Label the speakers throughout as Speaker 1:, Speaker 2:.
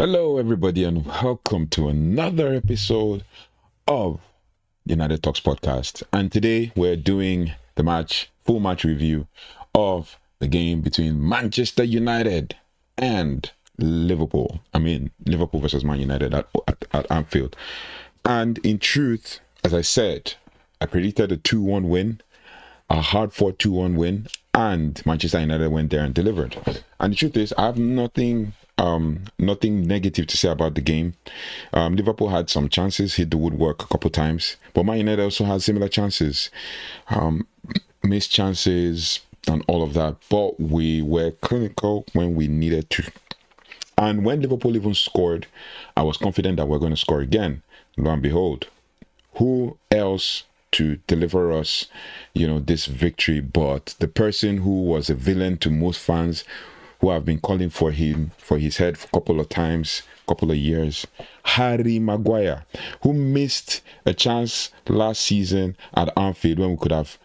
Speaker 1: Hello, everybody, and welcome to another episode of United Talks podcast. And today we're doing the full match review of the game between Manchester United and Liverpool. Liverpool versus Man United at Anfield. And in truth, as I said, I predicted a 2-1 win, a hard-fought 2-1 win, and Manchester United went there and delivered. And the truth is, I have nothing negative to say about the game. Liverpool had some chances, hit the woodwork a couple times, but Man United also had similar chances, missed chances and all of that, but we were clinical when we needed to. And when Liverpool even scored, I was confident that we're going to score again. Lo and behold, who else to deliver us, this victory but the person who was a villain to most fans, who have been calling for his head for a couple of years, Harry Maguire, who missed a chance last season at Anfield when we could have,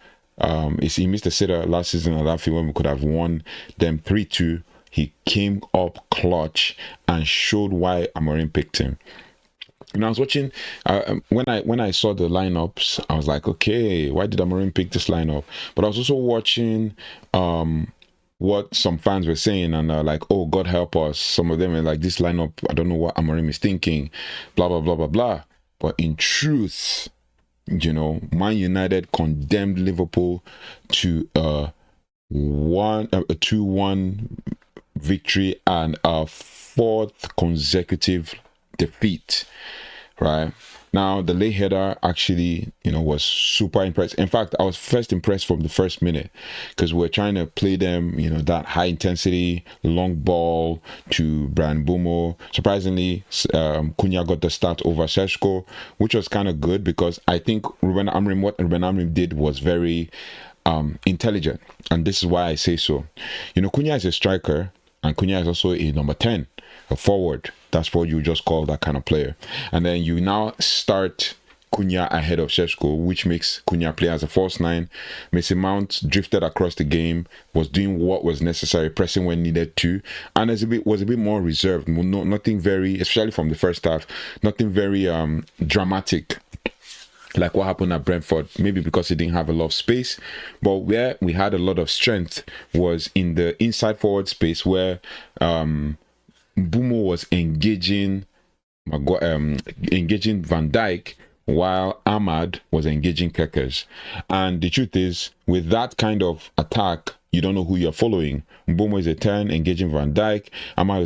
Speaker 1: he missed a sitter last season at Anfield when we could have won them 3-2. He came up clutch and showed why Amorim picked him. And I was watching, when I saw the lineups, I was like, okay, why did Amorim pick this lineup? But I was also watching what some fans were saying, and like, oh, God help us. Some of them are like, this lineup, I don't know what Amorim is thinking, blah, blah, blah, blah, blah. But in truth, Man United condemned Liverpool to a 2-1 victory and a fourth consecutive defeat, right? Now, the late header actually, was super impressed. In fact, I was first impressed from the first minute because we're trying to play them, that high intensity, long ball to Bryan Mbeumo. Surprisingly, Cunha got the start over Šeško, which was kind of good because I think what Rúben Amorim did was very intelligent. And this is why I say so. Cunha is a striker and Cunha is also a number 10, a forward. That's what you just call that kind of player. And then you now start Cunha ahead of Šeško, which makes Cunha play as a false nine. Mason Mount drifted across the game, was doing what was necessary, pressing when needed to, and was a bit more reserved. Nothing very, especially from the first half, nothing very dramatic like what happened at Brentford, maybe because he didn't have a lot of space. But where we had a lot of strength was in the inside forward space where Mbeumo was engaging Van Dijk while Ahmad was engaging Kekes. And the truth is, with that kind of attack, you don't know who you're following. Mbeumo is a 10 engaging Van Dijk. Ahmad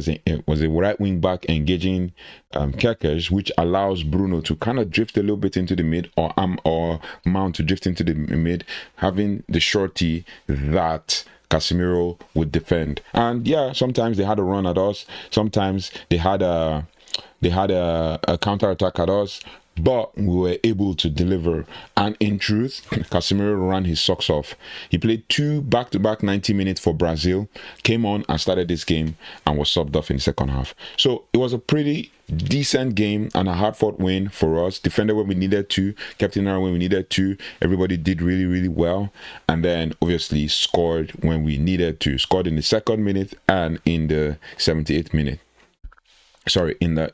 Speaker 1: was a right wing back engaging Kekes, which allows Bruno to kind of drift a little bit into the mid, or Mount to drift into the mid, having the shorty that Casemiro would defend. And yeah, sometimes they had a run at us, sometimes they had a counter attack at us, but we were able to deliver. And in truth, Casemiro ran his socks off. He played 2 back-to-back 90 minutes for Brazil, came on and started this game and was subbed off in the second half. So it was a pretty decent game and a hard-fought win for us. Defended when we needed to, kept in our when we needed to. Everybody did really, really well. And then obviously scored when we needed to. Scored in the second minute and in the 78th minute. Sorry, in the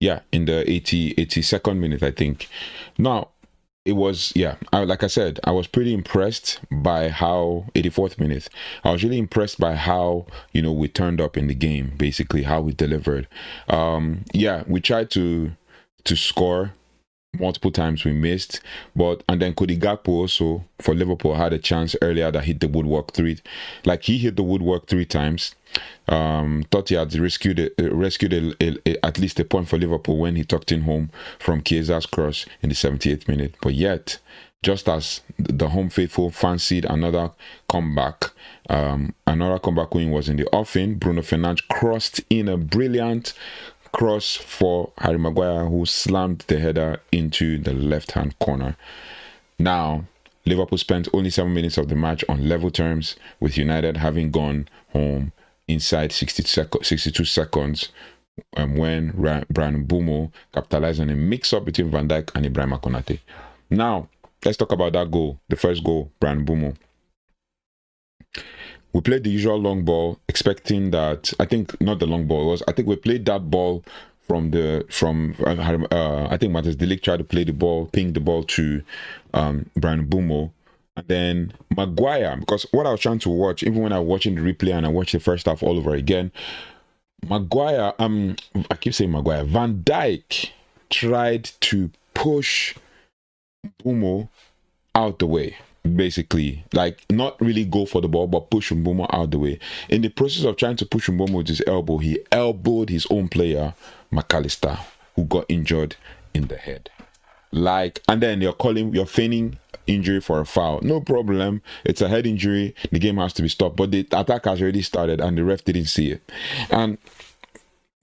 Speaker 1: 82nd minute, I think. Now, it was, like I said, I was pretty impressed by how, 84th minute, I was really impressed by how, we turned up in the game, basically, how we delivered. We tried to score multiple times, we missed, and then Cody Gakpo also, for Liverpool, had a chance earlier that hit the woodwork he hit the woodwork 3 times. Thought he had rescued at least a point for Liverpool when he tucked in home from Chiesa's cross in the 78th minute. But yet, just as the home faithful fancied another comeback win was in the offing, Bruno Fernandes crossed in a brilliant cross for Harry Maguire, who slammed the header into the left-hand corner. Now, Liverpool spent only 7 minutes of the match on level terms, with United having gone home inside 62 seconds when Bryan Mbeumo capitalized on a mix-up between Van Dijk and Dijk Konate. Now, let's talk about that goal, the first goal, Bryan Mbeumo. we played the usual long ball, expecting that. I think not the long ball. I think we played that ball I think Matthias de Ligt tried to play the ball, ping the ball to Bryan Mbeumo, and then Maguire. Because what I was trying to watch, even when I was watching the replay and I watched the first half all over again, Maguire. I keep saying Maguire. Van Dijk tried to push Mbeumo out the way, basically, like not really go for the ball but push Mbeumo out the way. In the process of trying to push Mbeumo with his elbow, he elbowed his own player McAllister, who got injured in the head. And then you're feigning injury for a foul. No problem, it's a head injury, the game has to be stopped, but the attack has already started and the ref didn't see it. And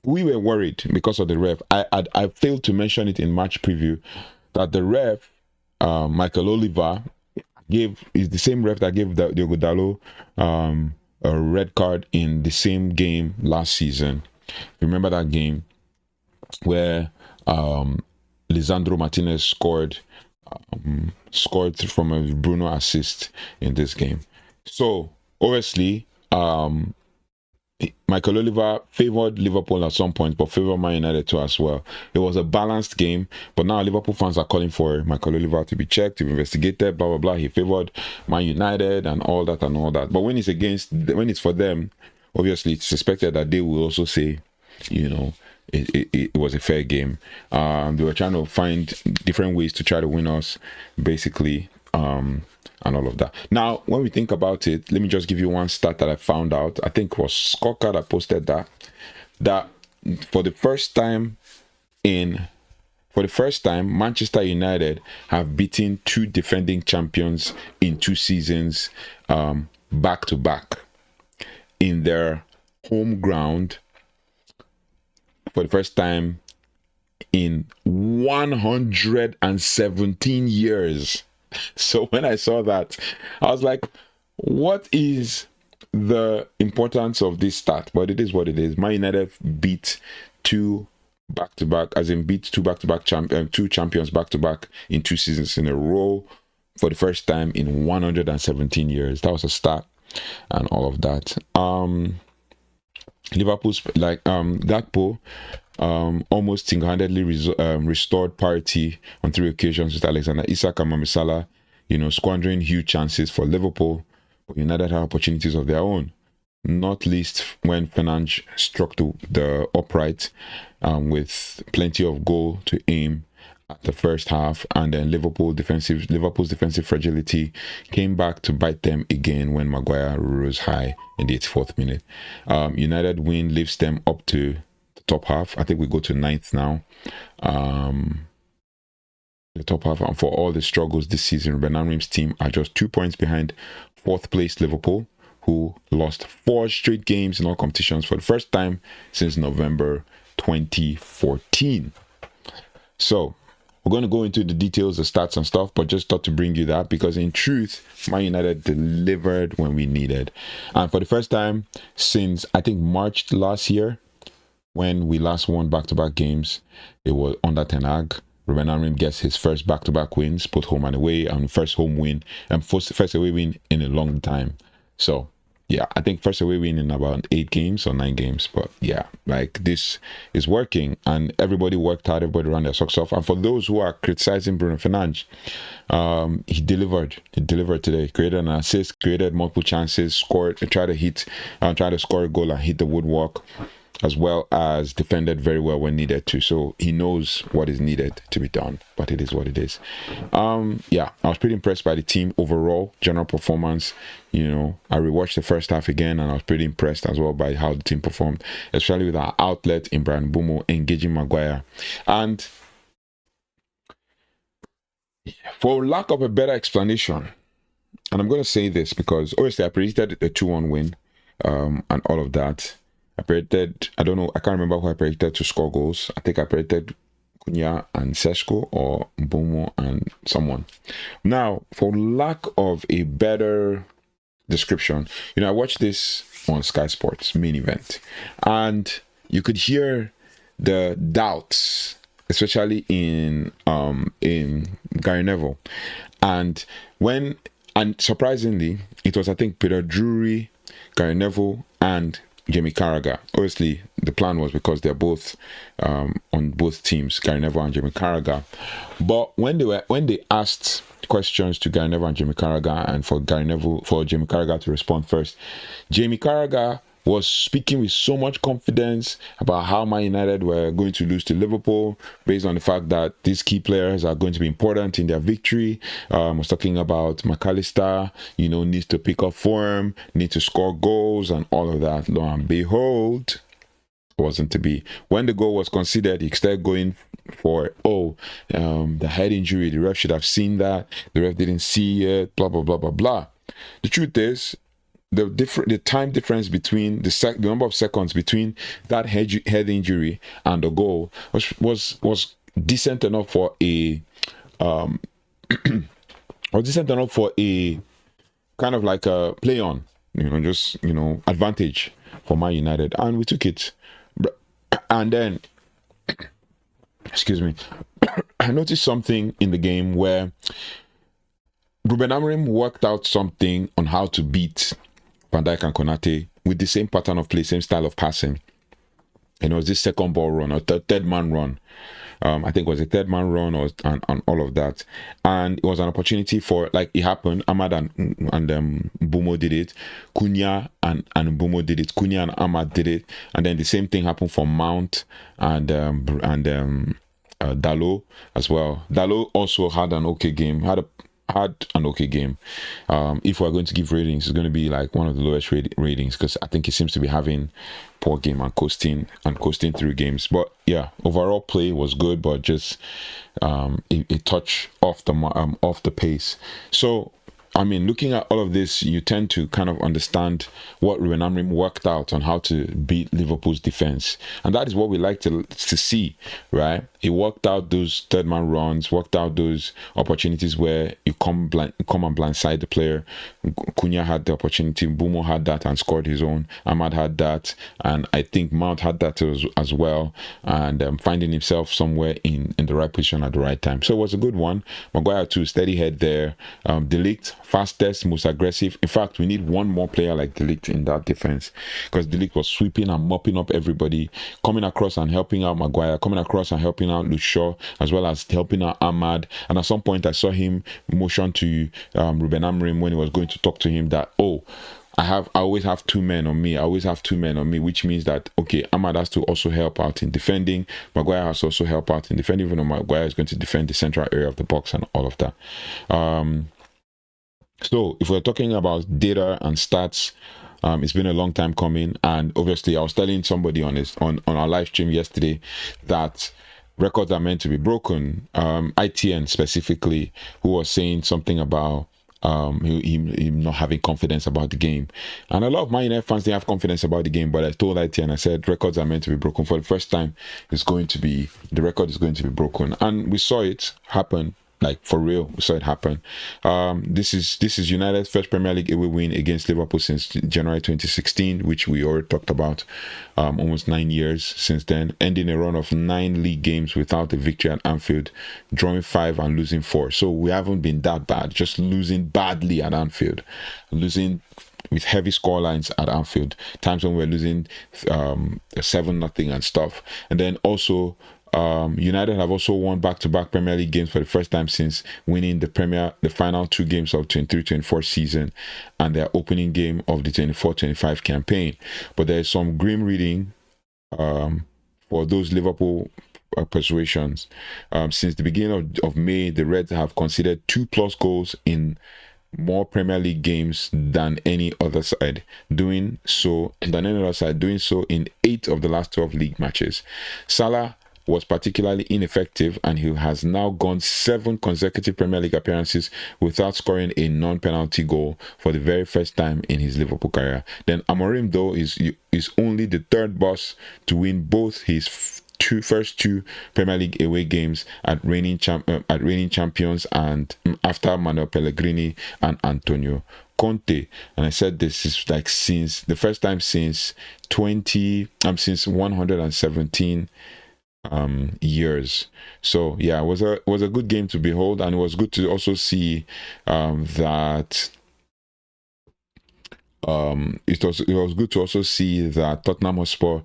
Speaker 1: we were worried because of the ref. I failed to mention it in match preview that the ref, Michael Oliver, is the same ref that gave Diogo Dalot a red card in the same game last season. Remember that game where Lisandro Martinez scored from a Bruno assist in this game. So obviously, Michael Oliver favored Liverpool at some point, but favored Man United too as well. It was a balanced game, but now Liverpool fans are calling for Michael Oliver to be checked, to be investigated, blah blah blah. He favored Man United and all that. But when it's for them, obviously it's suspected that they will also say, it was a fair game. They were trying to find different ways to try to win us, basically. And all of that. Now, when we think about it, let me just give you one stat that I found out. I think it was Scorecard that posted that for the first time, Manchester United have beaten two defending champions in 2 seasons back to back in their home ground for the first time in 117 years. So when I saw that, I was like, what is the importance of this stat? But it is what it is. Man United beat two champions back to back in 2 seasons in a row for the first time in 117 years. That was a stat and all of that. Liverpool's Gakpo almost single-handedly restored parity on 3 occasions with Alexander Isak and Mohamed Salah, squandering huge chances for Liverpool. But United had opportunities of their own, not least when Fernandes struck the upright with plenty of goal to aim at the first half, and then Liverpool's defensive fragility came back to bite them again when Maguire rose high in the 84th minute. United win lifts them up to the top half. I think we go to 9th now. The top half, and for all the struggles this season, Rúben Amorim's team are just 2 points behind 4th place Liverpool, who lost 4 straight games in all competitions for the first time since November 2014. So we're going to go into the details, the stats and stuff, but just thought to bring you that because in truth, Man United delivered when we needed. And for the first time since, I think, March last year, when we last won back-to-back games, it was under Ten Hag. Rúben Amorim gets his first back-to-back wins, both home and away, and first home win, and first away win in a long time. So yeah, I think first away win in about 8 games or 9 games. But yeah, this is working, and everybody worked hard, everybody ran their socks off. And for those who are criticizing Bruno Fernandes, he delivered. He delivered today. Created an assist, created multiple chances, scored, tried to score a goal and hit the woodwork, as well as defended very well when needed to. So he knows what is needed to be done, but it is what it is. Yeah, I was pretty impressed by the team overall, general performance. I rewatched the first half again, and I was pretty impressed as well by how the team performed, especially with our outlet in Bryan Mbeumo engaging Maguire. And for lack of a better explanation, and I'm going to say this because obviously I predicted a 2-1 win and all of that. I can't remember who I predicted to score goals. I think I predicted Cunha and Sesko, or Mbeumo and someone. Now, for lack of a better description, I watched this on Sky Sports main event, and you could hear the doubts, especially in Gary Neville, and surprisingly, it was, I think, Peter Drury Gary Neville and Jamie Carragher. Obviously, the plan was because they're both on both teams, Gary Neville and Jamie Carragher. But when they asked questions to Gary Neville and Jamie Carragher, and for Jamie Carragher to respond first, Jamie Carragher was speaking with so much confidence about how Man United were going to lose to Liverpool based on the fact that these key players are going to be important in their victory. Was talking about McAllister, needs to pick up form, need to score goals and all of that. Lo and behold, wasn't to be. When the goal was conceded, he started going for the head injury. The ref should have seen that. The ref didn't see it. Blah blah blah blah blah. The truth is, the time difference between the number of seconds between that head injury and the goal was decent enough for a was decent enough for a kind of like a play on, advantage for Man United, and we took it. And then, excuse me, I noticed something in the game where Rúben Amorim worked out something on how to beat Van Dijk and Konate with the same pattern of play, same style of passing. It was this second ball run or third man run. I think it was a third man run and all of that. And it was an opportunity for, like, it happened. Ahmad and Mbeumo did it. Cunha and Mbeumo did it. Cunha and Ahmad did it. And then the same thing happened for Mount and Dalot as well. Dalot also had an okay game. Had an okay game. If we're going to give ratings, it's going to be like one of the lowest ratings, because I think he seems to be having poor game and coasting through games. But yeah, overall play was good, but just a touch off the pace. So I mean, looking at all of this, you tend to kind of understand what Rúben Amorim worked out on how to beat Liverpool's defense. And that is what we like to see, right? He worked out those third man runs, worked out those opportunities where you come and blindside the player. Cunha had the opportunity, Mbeumo had that and scored his own. Ahmad had that, and I think Mount had that as well, and finding himself somewhere in the right position at the right time. So it was a good one. Maguire too, steady head there. De Ligt, fastest, most aggressive. In fact, we need one more player like De Ligt in that defense, because De Ligt was sweeping and mopping up everybody, coming across and helping out Maguire, coming across and helping out Luke Shaw, as well as helping out Ahmad. And at some point, I saw him motion to Rúben Amorim when he was going to talk to him that, I always have two men on me. Which means that, okay, Ahmad has to also help out in defending. Maguire has to also help out in defending, even though Maguire is going to defend the central area of the box and all of that. So if we're talking about data and stats, it's been a long time coming, and obviously I was telling somebody on our live stream yesterday that records are meant to be broken. ITN specifically, who was saying something about him not having confidence about the game, and a lot of Man United fans didn't have confidence about the game. But I told ITN, I said records are meant to be broken. For the first time, the record is going to be broken, and we saw it happen. Like, for real, we saw it happen. This is United's first Premier League away win against Liverpool since January 2016, which we already talked about. Almost 9 years since then, ending a run of 9 league games without a victory at Anfield, drawing 5 and losing 4. So we haven't been that bad, just losing badly at Anfield, losing with heavy scorelines at Anfield, times when we're losing 7-0 and stuff. And then also, United have also won back-to-back Premier League games for the first time since winning the final 2 games of 23-24 season and their opening game of the 24-25 campaign. But there is some grim reading for those Liverpool persuasions. Since the beginning of May, the Reds have conceded 2+ goals in more Premier League games than any other side, doing so in 8 of the last 12 league matches. Salah was particularly ineffective, and he has now gone 7 consecutive Premier League appearances without scoring a non-penalty goal for the very first time in his Liverpool career. Then Amorim, though, is only the 3rd boss to win both his first two Premier League away games at reigning champions, and after Manuel Pellegrini and Antonio Conte. And I said this is like since the first time since 117 years. So yeah, it was a good game to behold, and it was good to also see that it was good to also see that Tottenham Hotspur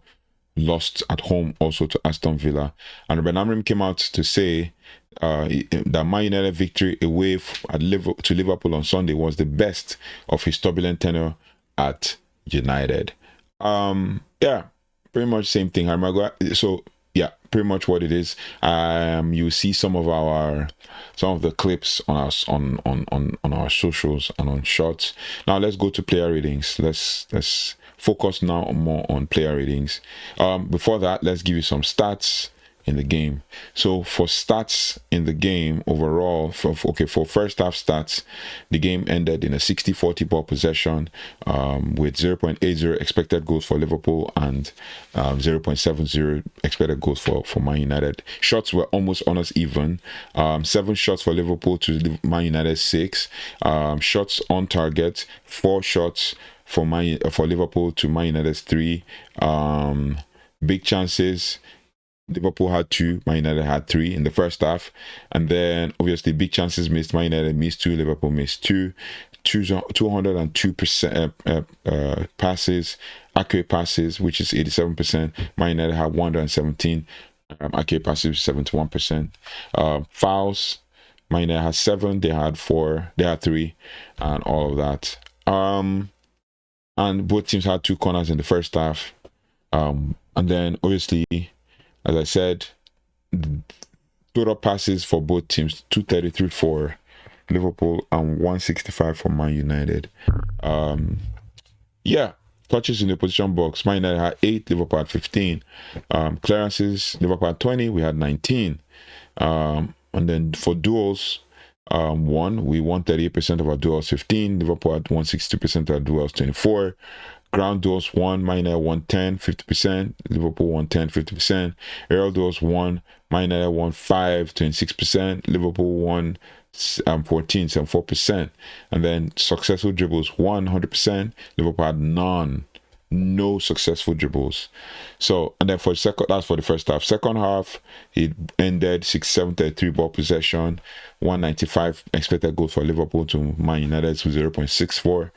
Speaker 1: lost at home also to Aston Villa, and Rúben Amorim came out to say that Man United victory away to Liverpool on Sunday was the best of his turbulent tenure at United. Yeah, pretty much same thing. Maguire. So yeah, pretty much what it is. You see some of the clips on us on our socials and on shots. Now let's go to player ratings. Let's focus now more on player ratings. Before that, let's give you some stats in the game. So for stats in the game overall, for first half stats, the game ended in a 60-40 ball possession, with 0.80 expected goals for Liverpool and 0.70 expected goals for Man United. Shots were almost even. 7 shots for Liverpool to Man United 6. Shots on target, 4 shots for Liverpool to Man United's 3. Big chances, Liverpool had 2, Man United had 3 in the first half, and then obviously big chances missed. Man United missed 2, Liverpool missed 2. 202% passes, accurate passes, which is 87%. Man United had 117, accurate passes 71%. Fouls, Man United had 7, they had 4, they had 3, and all of that. And both teams had 2 corners in the first half. And then obviously, as I said, total passes for both teams, 233 for Liverpool and 165 for Man United. Touches in the position box, Man United had 8, Liverpool had 15. Clearances, Liverpool had 20, we had 19. And then for duels, we won 38% of our duels, 15. Liverpool had 162% of our duels, 24. Ground duels 1, Man United won 10, 50%. Liverpool won 10, 50%. Aerial duels 1, Man United won 5, 26%. Liverpool won 14, 74%. And then successful dribbles 100%. Liverpool had no successful dribbles. So, and then that's for the first half. Second half, it ended 67-33 ball possession, 195 expected goals for Liverpool to Man United to 0.64.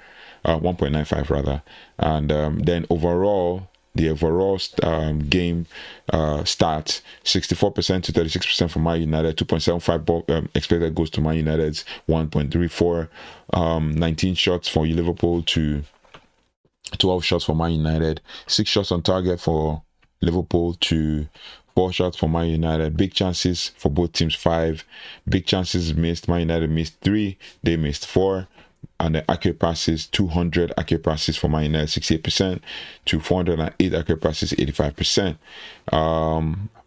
Speaker 1: 1.95 rather, and then the overall game stats: 64% to 36% for Man United, 2.75 expected goals to Man United's 1.34, 19 shots for Liverpool to 12 shots for Man United, 6 shots on target for Liverpool to 4 shots for Man United. Big chances for both teams 5. Big chances missed. Man United missed 3, they missed 4. And the accurate passes, 200 accurate passes for Man United, 68%, to 408 accurate passes, 85%.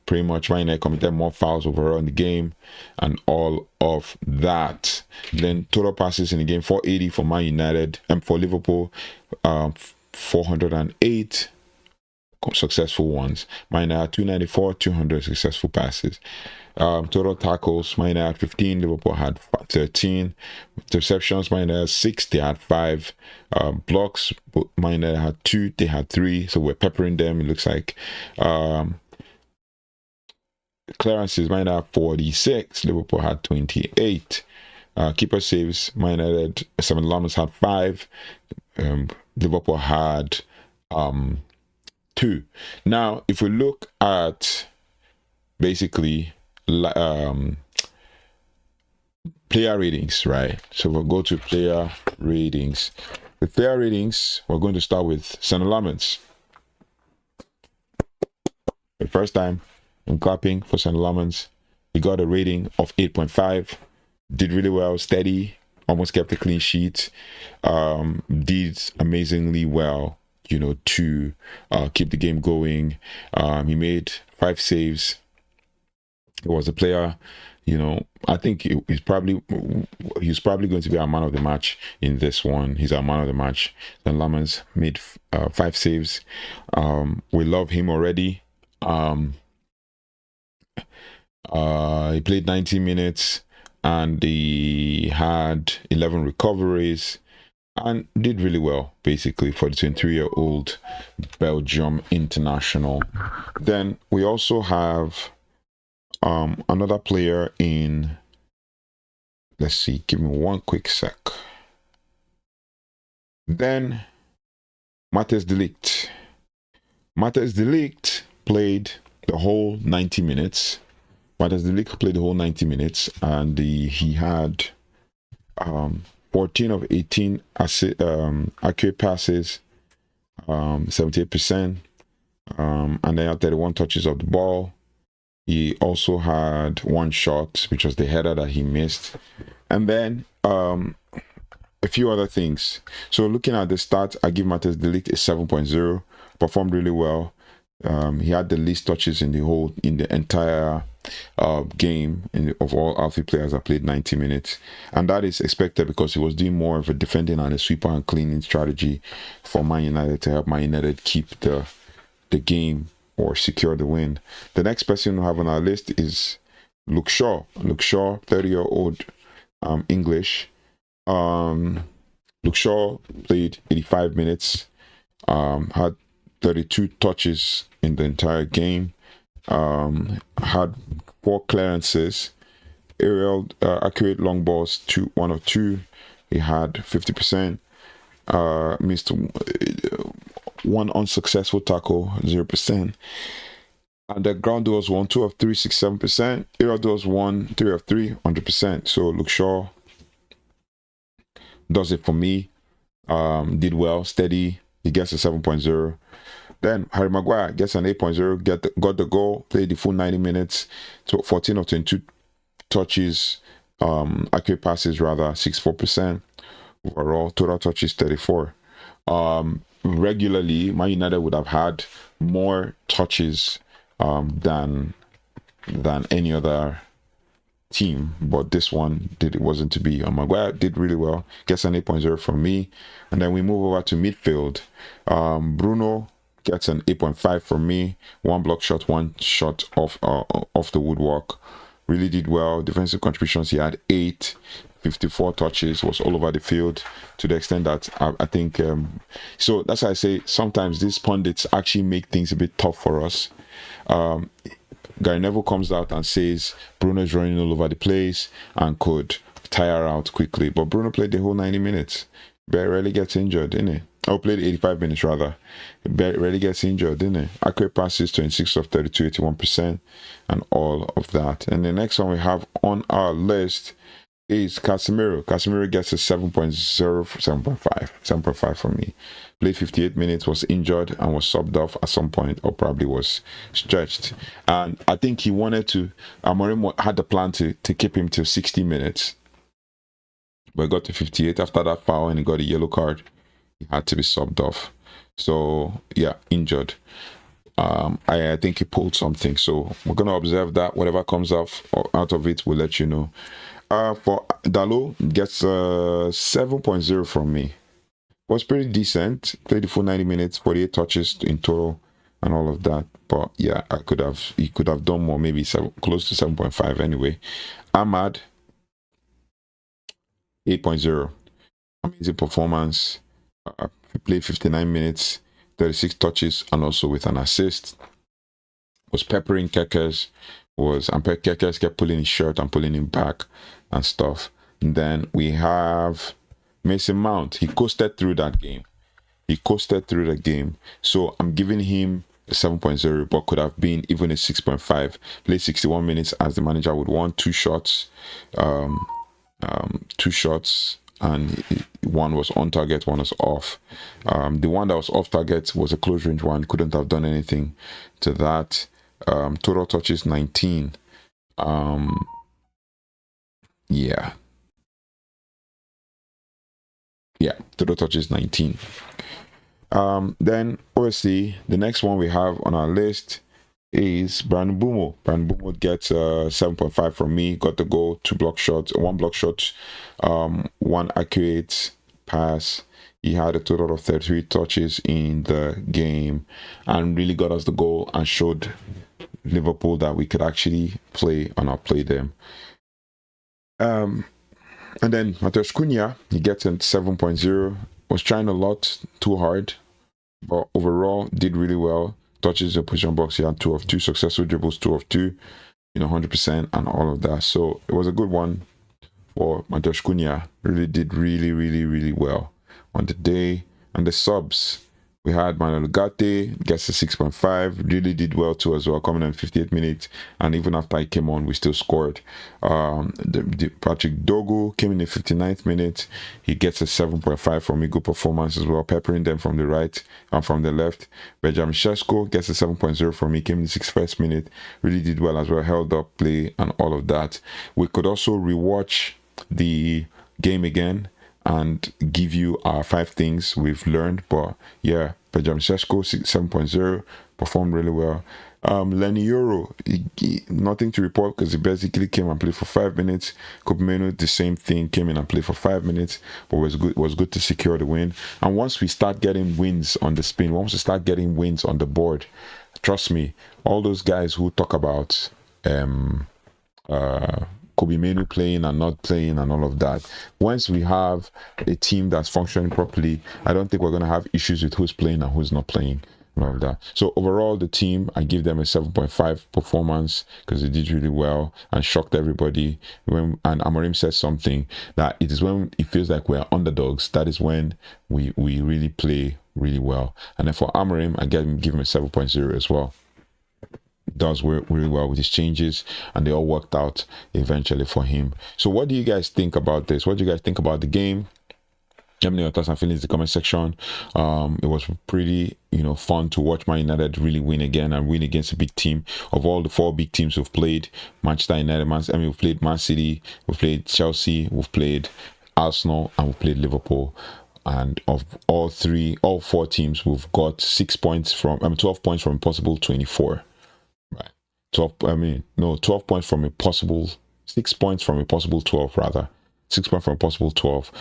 Speaker 1: Pretty much Man United committed more fouls overall in the game and all of that. Then total passes in the game, 480 for Man United, and for Liverpool, 408 successful ones. Man United had 294, 200 successful passes. Total tackles, Man United had 15, Liverpool had 13. Interceptions, Man United had 6, they had 5. Blocks, Man United had 2, they had 3. So we're peppering them, it looks like. Clearances, Man United had 46, Liverpool had 28. Keeper saves, Man United, Seven Lammers had 5. Liverpool had 2. Now, if we look at basically player ratings, right? So we'll go to player ratings. With player ratings, we're going to start with Seven Lammers. The first time I'm clapping for Seven Lammers. He got a rating of 8.5. Did really well, steady, almost kept a clean sheet. Did amazingly well, to keep the game going. He made 5 saves. He was a player, I think he's probably going to be our man of the match in this one. He's our man of the match. Then Lammers made 5 saves. We love him already. He played 90 minutes and he had 11 recoveries and did really well, basically, for the 23-year-old Belgium international. Then we also have another player in, let's see, give me one quick sec. Then Matthias de Ligt. Matthias de Ligt played the whole 90 minutes. Matthias de Ligt played the whole 90 minutes, and he had 14 of 18 accurate passes, 78%, and then had 31 touches of the ball. He also had one shot, which was the header that he missed, and then a few other things. So looking at the stats, I give Matthias de Ligt a 7.0. Performed really well. He had the least touches in the entire game of all Alfie players that played 90 minutes, and that is expected because he was doing more of a defending and a sweeper and cleaning strategy for Man United to help Man United keep the game or secure the win. The next person we have on our list is Luke Shaw. Luke Shaw, 30-year-old English. Luke Shaw played 85 minutes, had 32 touches in the entire game, had 4 clearances, aerial accurate long balls, 1 of 2. He had 50%, missed 1 unsuccessful tackle, 0%. And the ground duels 1, 2 of 3, 67%. Aerial duels 1, 3 of 3, 100%. So Luke Shaw does it for me. Did well, steady. He gets a 7.0. Then Harry Maguire gets an 8.0, got the goal, played the full 90 minutes, 14 of 22 touches, accurate passes rather, 64%. Overall, total touches 34. Regularly, Man United would have had more touches than any other team, but this one wasn't to be. Maguire did really well, gets an 8.0 from me. And then we move over to midfield. Bruno gets an 8.5 from me. 1 block shot, 1 shot off the woodwork. Really did well. Defensive contributions, he had 8, 54 touches, was all over the field, to the extent that I think so that's why I say sometimes these pundits actually make things a bit tough for us. Gary Neville comes out and says Bruno is running all over the place and could tire out quickly, but Bruno played the whole 90 minutes. Rarely gets injured, innit? Played 85 minutes rather. Rarely gets injured, innit? Accurate passes 26 of 32, 81%, and all of that. And the next one we have on our list is Casemiro. Casemiro gets a 7.0, 7.5 from me. Played 58 minutes, was injured, and was subbed off at some point, or probably was stretched. And I think he wanted to, Amorim had the plan to keep him to 60 minutes. But he got to 58 after that foul and he got a yellow card. He had to be subbed off. So, yeah, injured. I think he pulled something. So, we're going to observe that. Whatever comes out of it, we'll let you know. For Dalot, gets 7.0 from me. Was pretty decent. Played the full 90 minutes, 48 touches in total, and all of that. But yeah, he could have done more, maybe close to 7.5 anyway. Ahmad, 8.0. Amazing performance. He played 59 minutes, 36 touches, and also with an assist. Was peppering Kekes. And Kekes kept pulling his shirt and pulling him back and stuff. And then we have Mason Mount. He coasted through that game. So I'm giving him a 7.0, but could have been even a 6.5. Played 61 minutes as the manager would want. 2 shots. 2 shots. And 1 was on target, 1 was off. The one that was off target was a close range one. Couldn't have done anything to that. Total touches 19. Yeah, total touches 19. Then obviously the next one we have on our list is Bryan Mbeumo. Bryan Mbeumo gets 7.5 from me. Got the goal, 2 block shots, 1 block shot, 1 accurate pass. He had a total of 33 touches in the game and really got us the goal and showed Liverpool that we could actually play and outplay them. And then Matheus Cunha, he gets a 7.0. Was trying a lot, too hard, but overall did really well. Touches the position box, he had 2 of 2. Successful dribbles, 2 of 2, 100% and all of that. So it was a good one for Matheus Cunha. Really did really well on the day. And the subs, We had Manuel Ugarte, gets a 6.5, really did well too as well, coming in 58 minutes, and even after he came on, we still scored. Patrick Dogo came in the 59th minute, he gets a 7.5 from a good performance as well, peppering them from the right and from the left. Benjamin Sesko gets a 7.0 from me, came in the 61st minute, really did well as well, held up play and all of that. We could also rewatch the game again and give you our 5 things we've learned. But yeah, Benjamin Sesko 7.0 performed really well. Lenny Euro, nothing to report because he basically came and played for 5 minutes. Kopemenu, the same thing, came in and played for 5 minutes, but was good to secure the win. And once we start getting wins on the spin, once we start getting wins on the board, trust me, all those guys who talk about Kobe Menu playing and not playing and all of that, once we have a team that's functioning properly, I don't think we're going to have issues with who's playing and who's not playing and all of that. So overall, the team, I give them a 7.5 performance because they did really well and shocked everybody. And Amorim says something that it is when it feels like we're underdogs, that is when we really play really well. And then for Amorim, I give him a 7.0 as well. Does work really well with his changes, and they all worked out eventually for him. So what do you guys think about this? What do you guys think about the game? Let me know your thoughts and feelings in the comment section. It was pretty, fun to watch Man United really win again and win against a big team. Of all the 4 big teams we've played, Manchester United, we've played Man City, we've played Chelsea, we've played Arsenal, and we've played Liverpool. And of all 4 teams, we've got 12 points from a possible 24. Right. 12 points from a possible 6 points from a possible 12 rather. 6 points from a possible 12.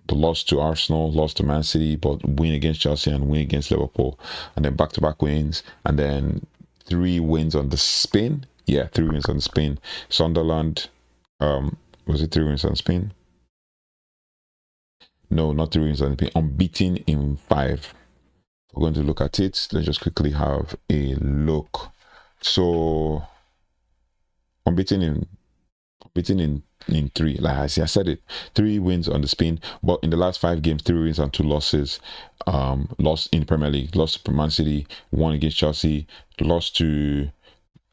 Speaker 1: The loss to Arsenal, loss to Man City, but win against Chelsea and win against Liverpool. And then back-to-back wins. And then 3 wins on the spin. Yeah, 3 wins on the spin. Sunderland, was it 3 wins on the spin? No, not 3 wins on the spin. Unbeaten in 5. We're going to look at it. Let's just quickly have a look. So unbeaten in 3. Like I said it, 3 wins on the spin, but in the last 5 games, 3 wins and 2 losses. Lost in the Premier League, lost to Man City, 1 against Chelsea, lost to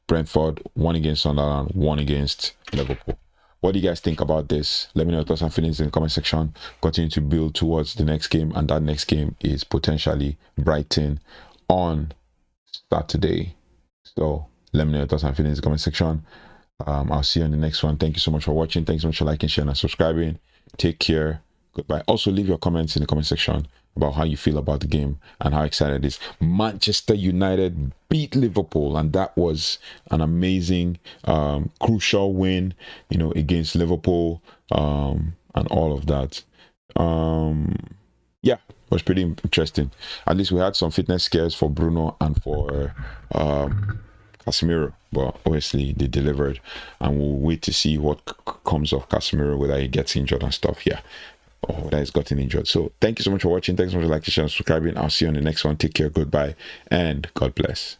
Speaker 1: Brentford, 1 against Sunderland, 1 against Liverpool. What do you guys think about this? Let me know your thoughts and feelings in the comment section. Continue to build towards the next game, and that next game is potentially Brighton on Saturday. So let me know your thoughts and feelings in the comment section. I'll see you on the next one. Thank you so much for watching. Thanks so much for liking, sharing, and subscribing. Take care. Goodbye. Also, leave your comments in the comment section about how you feel about the game and how excited it is. Manchester United beat Liverpool, and that was an amazing, crucial win, against Liverpool, and all of that. Yeah, it was pretty interesting. At least we had some fitness scares for Bruno and for Casemiro, but obviously they delivered, and we'll wait to see what comes of Casemiro, whether he gets injured and stuff. Yeah. Or that he's gotten injured. So thank you so much for watching. Thanks so much for liking, sharing, and subscribing. I'll see you on the next one. Take care, goodbye, and God bless.